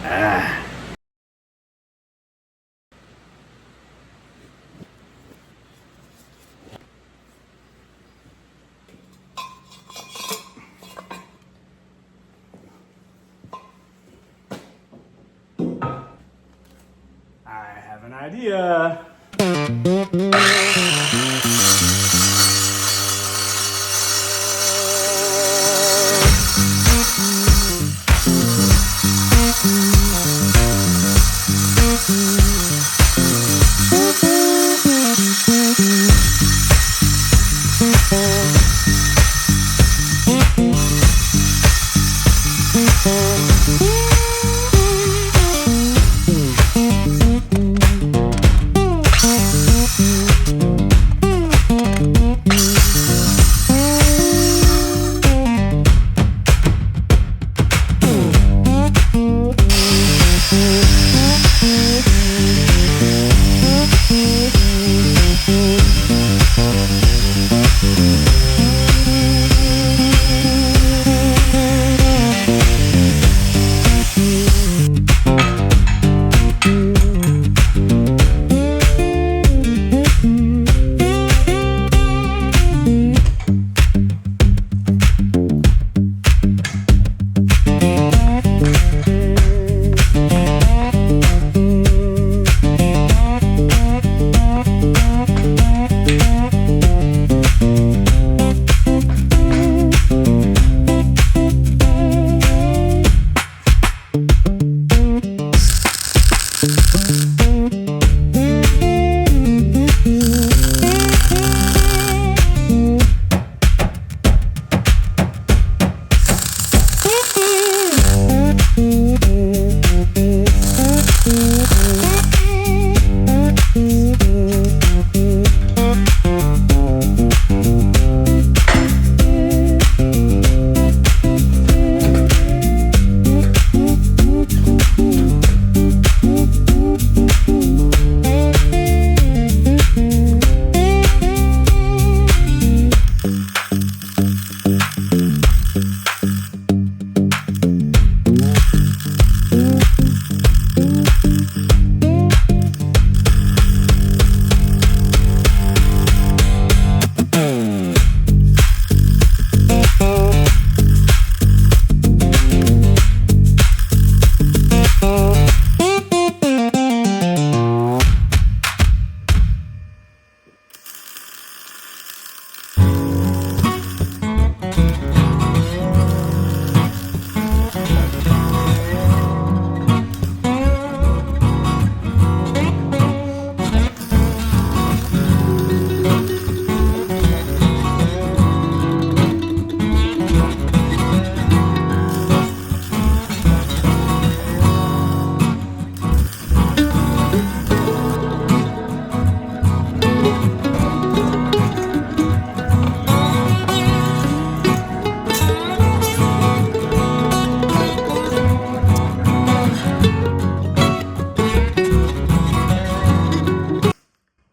Ah. I have an idea.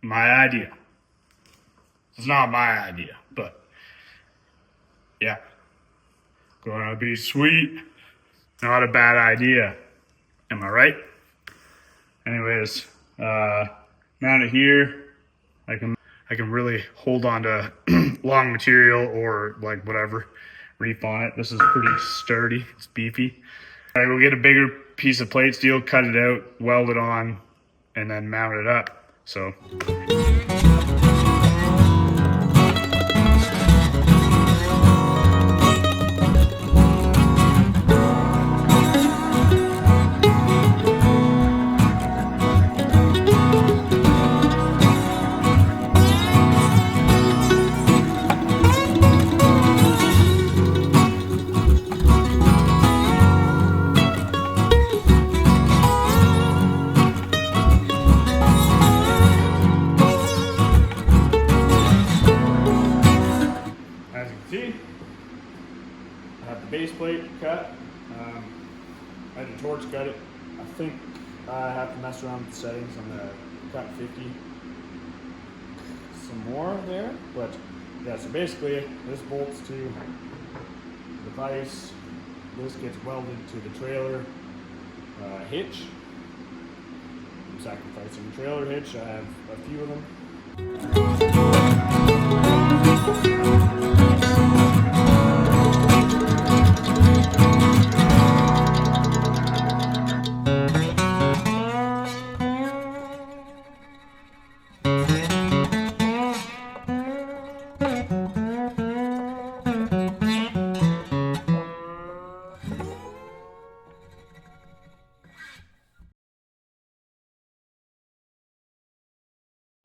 My idea. It's not my idea, but yeah. Gonna be sweet. Not a bad idea. Am I right? Anyways, mount it here. I can really hold on to long material or like whatever. Reef on it. This is pretty sturdy. It's beefy. All right, we'll get a bigger piece of plate steel, cut it out, weld it on, and then mount it up. So. Base plate cut. I had to torch cut it. I think I have to mess around with the settings. I'm gonna cut 50 some more there, but yeah, so basically this bolts to the vise, this gets welded to the trailer, hitch. I'm sacrificing a trailer hitch. I have a few of them.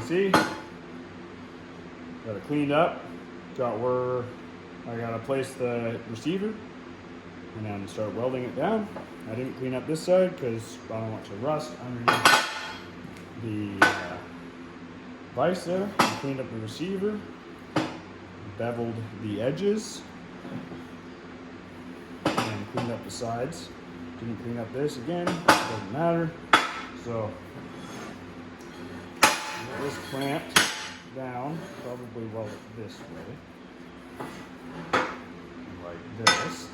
See, got it cleaned up, got where I gotta place the receiver and then start welding it down. I didn't clean up this side because I don't want to rust underneath the vise there. I cleaned up the receiver, beveled the edges, and cleaned up the sides. Didn't clean up this again, doesn't matter. So this clamped down, probably weld it this way, like this.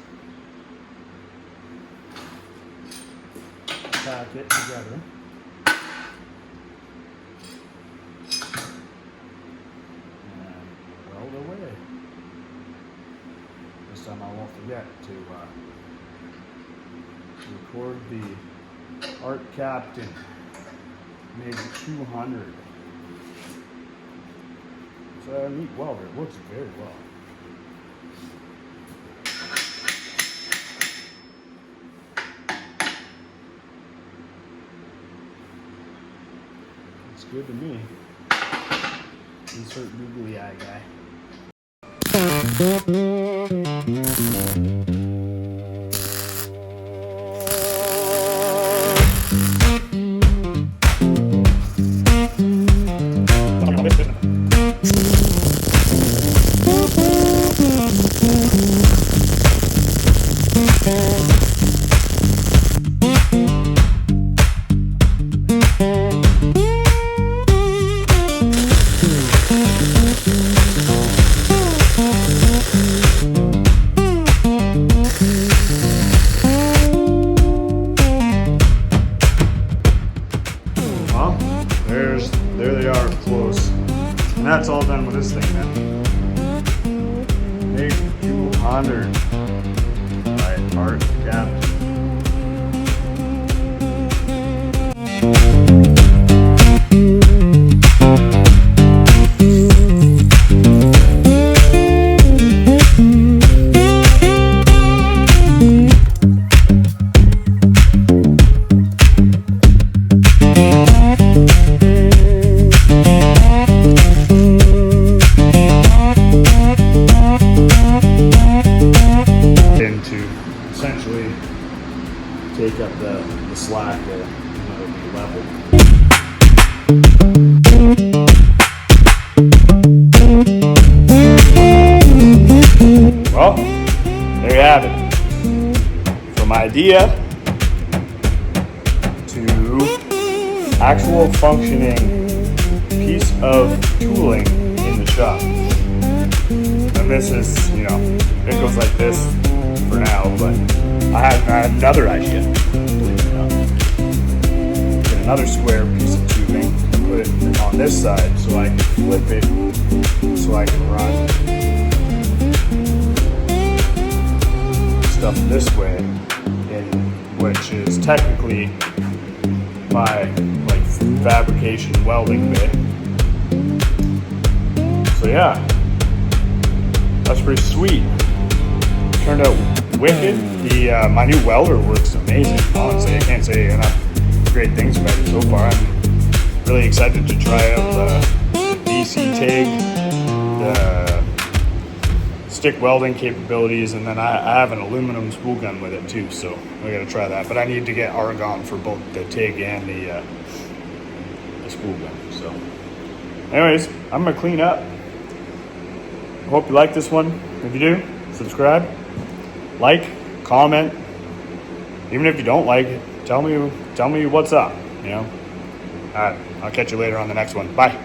Pack it together. And weld away. This time I won't forget to record the arccaptain, maybe 200. It's a neat welder. It works very well. It's good to me. Insert googly eye guy. There they are up close. And that's all done with this thing then. Big 200 by arccaptain. Essentially take up the slack there and it'll be level. Well, there you have it. From idea to actual functioning piece of tooling in the shop. And this is, it goes like this for now, but I had another idea. Believe it or not. Get another square piece of tubing and put it on this side so I can flip it so I can run stuff this way, which is technically my fabrication welding bit. So yeah, that's pretty sweet. Turned out wicked. My new welder works amazing. Honestly, I can't say enough great things about it so far. I'm really excited to try out the DC TIG, the stick welding capabilities, and then I have an aluminum spool gun with it too, so I gotta try that. But I need to get argon for both the TIG and the spool gun. So anyways, I'm gonna clean up. Hope you like this one. If you do, subscribe, like, comment. Even if you don't like it, tell me what's up, Alright, I'll catch you later on the next one. Bye.